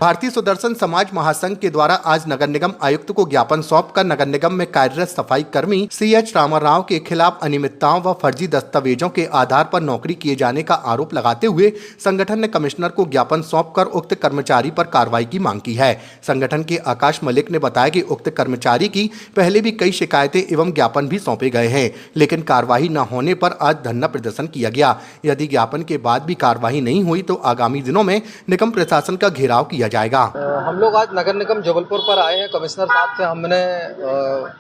भारतीय सुदर्शन समाज महासंघ के द्वारा आज नगर निगम आयुक्त को ज्ञापन सौंपकर नगर निगम में कार्यरत सफाई कर्मी CH रामाराव के खिलाफ अनियमितताओं व फर्जी दस्तावेजों के आधार पर नौकरी किए जाने का आरोप लगाते हुए संगठन ने कमिश्नर को ज्ञापन सौंपकर उक्त कर्मचारी पर कार्रवाई की मांग की है। संगठन के आकाश मलिक ने बताया कि उक्त कर्मचारी की पहले भी कई शिकायतें एवं ज्ञापन भी सौंपे गए हैं, लेकिन कार्रवाई न होने पर आज धरना प्रदर्शन किया गया। यदि ज्ञापन के बाद भी कार्रवाई नहीं हुई तो आगामी दिनों में निगम प्रशासन का घेराव किया जाएगा। हम लोग आज नगर निगम जबलपुर पर आए हैं। कमिश्नर साहब से हमने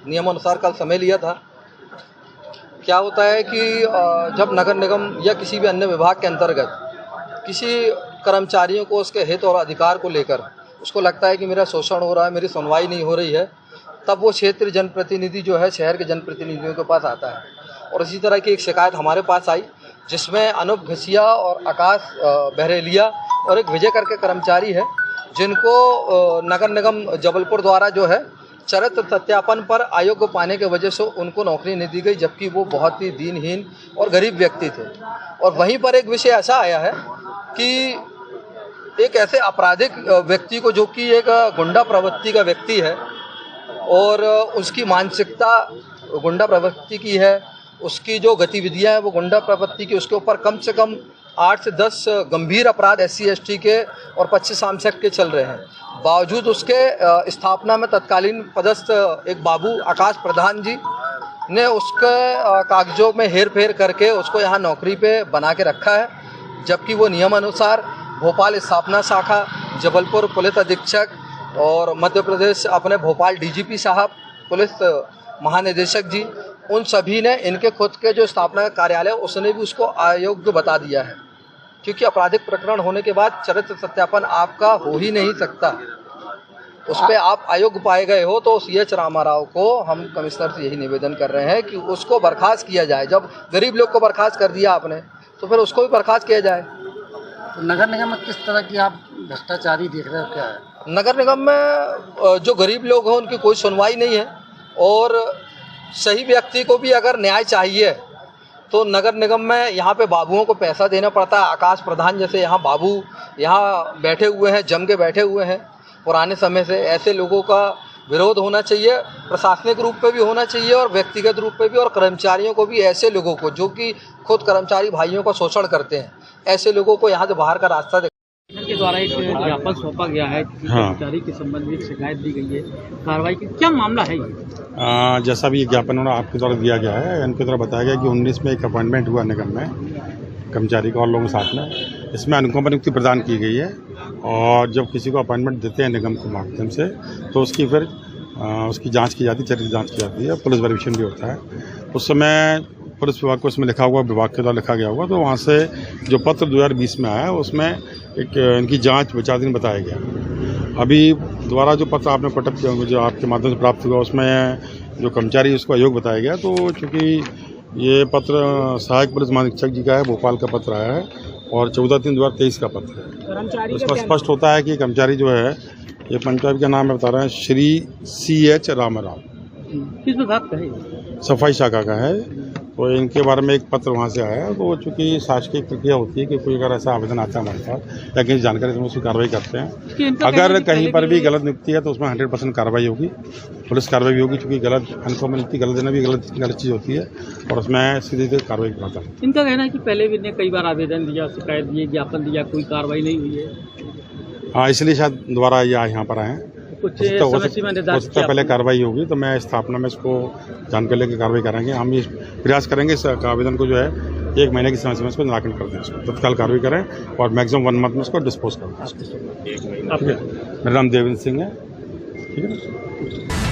नियमानुसार कल समय लिया था। क्या होता है कि जब नगर निगम या किसी भी अन्य विभाग के अंतर्गत किसी कर्मचारियों को उसके हित और अधिकार को लेकर उसको लगता है कि मेरा शोषण हो रहा है, मेरी सुनवाई नहीं हो रही है, तब वो क्षेत्रीय जनप्रतिनिधि जो है शहर के जनप्रतिनिधियों के पास आता है। और इसी तरह की एक शिकायत हमारे पास आई जिसमें अनूप घसिया और आकाश बहरेलिया और एक विजय करके कर्मचारी है, जिनको नगर निगम जबलपुर द्वारा जो है चरित्र सत्यापन पर अयोग्य पाने के वजह से उनको नौकरी नहीं दी गई, जबकि वो बहुत ही दीनहीन और गरीब व्यक्ति थे। और वहीं पर एक विषय ऐसा आया है कि एक ऐसे आपराधिक व्यक्ति को, जो कि एक गुंडा प्रवृत्ति का व्यक्ति है और उसकी मानसिकता गुंडा प्रवृत्ति की है, उसकी जो गतिविधियां हैं वो गुंडा प्रवृत्ति की, उसके ऊपर कम से कम 8 से 10 गंभीर अपराध SC ST के और 25 आर्म्स एक्ट के चल रहे हैं। बावजूद उसके स्थापना में तत्कालीन पदस्थ एक बाबू आकाश प्रधान जी ने उसके कागजों में हेर फेर करके उसको यहाँ नौकरी पे बना के रखा है, जबकि वो नियमानुसार भोपाल स्थापना शाखा, जबलपुर पुलिस अधीक्षक और मध्य प्रदेश अपने भोपाल DGP साहब, पुलिस महानिदेशक जी, उन सभी ने इनके खुद के जो स्थापना कार्यालय उसने भी उसको अयोग्य बता दिया है, क्योंकि आपराधिक प्रकरण होने के बाद चरित्र सत्यापन आपका हो ही नहीं सकता। उस पर आप अयोग्य पाए गए हो तो CH रामाराव को हम कमिश्नर से यही निवेदन कर रहे हैं कि उसको बर्खास्त किया जाए। जब गरीब लोग को बर्खास्त कर दिया आपने तो फिर उसको भी बर्खास्त किया जाए। तो नगर निगम में किस तरह की आप भ्रष्टाचारी देख रहे हो, क्या है? नगर निगम में जो गरीब लोग हैं उनकी कोई सुनवाई नहीं है, और सही व्यक्ति को भी अगर न्याय चाहिए तो नगर निगम में यहाँ पे बाबुओं को पैसा देना पड़ता है। आकाश प्रधान जैसे यहाँ बाबू यहाँ बैठे हुए हैं, जम के बैठे हुए हैं पुराने समय से। ऐसे लोगों का विरोध होना चाहिए, प्रशासनिक रूप पे भी होना चाहिए और व्यक्तिगत रूप पे भी, और कर्मचारियों को भी, ऐसे लोगों को जो कि खुद कर्मचारी भाइयों का शोषण करते हैं, ऐसे लोगों को यहाँ से बाहर का रास्ता के द्वारा एक ज्ञापन सौंपा गया है, कर्मचारी के संबंध में शिकायत दी गई है, कार्रवाई की क्या मामला है ये? जैसा भी ज्ञापन आपके द्वारा दिया गया है, इनके द्वारा बताया गया कि 19 में एक अपॉइंटमेंट हुआ निगम में कर्मचारी का और लोगों के साथ में, इसमें अनुकंपा नियुक्ति प्रदान की गई है। और जब किसी को अपॉइंटमेंट देते हैं निगम के माध्यम से तो उसकी फिर उसकी जांच की जाती है, चरित्र जांच की जाती है, पुलिस वेरिफिकेशन भी होता है। उस समय पुलिस विभाग को उसमें लिखा हुआ, विभाग के द्वारा लिखा गया होगा, तो वहाँ से जो पत्र 2020 में आया उसमें एक इनकी जांच विचाराधीन बताया गया। अभी द्वारा जो पत्र आपने पटक जो आपके माध्यम से प्राप्त हुआ उसमें जो कर्मचारी उसको अयोग्य बताया गया, तो चूँकि ये पत्र सहायक पुलिस महानिरीक्षक जी का है, भोपाल का पत्र आया है और 14/3/2023 का पत्र है। तो इसमें स्पष्ट होता है कि कर्मचारी जो है, ये पंचायत का नाम है बता रहे हैं, श्री CH रामाराव, किस विभाग का है? सफाई शाखा का है। तो इनके बारे में एक पत्र वहाँ से आया है। तो चूँकि शासकीय प्रक्रिया होती है कि कोई अगर ऐसा आवेदन आता है हमारे पास या किसी जानकारी से उसकी कार्रवाई करते हैं। अगर कहीं पर भी गलत नियुक्ति है तो उसमें 100% कार्रवाई होगी, पुलिस कार्रवाई भी होगी, क्योंकि गलत अनुकंपा नियुक्ति गलत देना भी गलत चीज़ होती है और उसमें सीधे कार्रवाई करता है। इनका कहना है कि पहले भी कई बार आवेदन दिया, शिकायत दी, ज्ञापन दिया, कोई कार्रवाई नहीं हुई है। हाँ, इसलिए शायद दोबारा ये यहाँ पर आए हैं। कुछ पहले कार्रवाई होगी तो मैं स्थापना में इसको जानकारी लेकर कार्रवाई करेंगे। हम ये प्रयास करेंगे इस आवेदन को जो है 1 महीने की समय में इसको निराकरण कर दें, इसको तत्काल कार्रवाई करें और मैक्सिमम 1 मंथ में इसको डिस्पोज कर दें। मेरा नाम देवेंद्र सिंह है। ठीक है ना।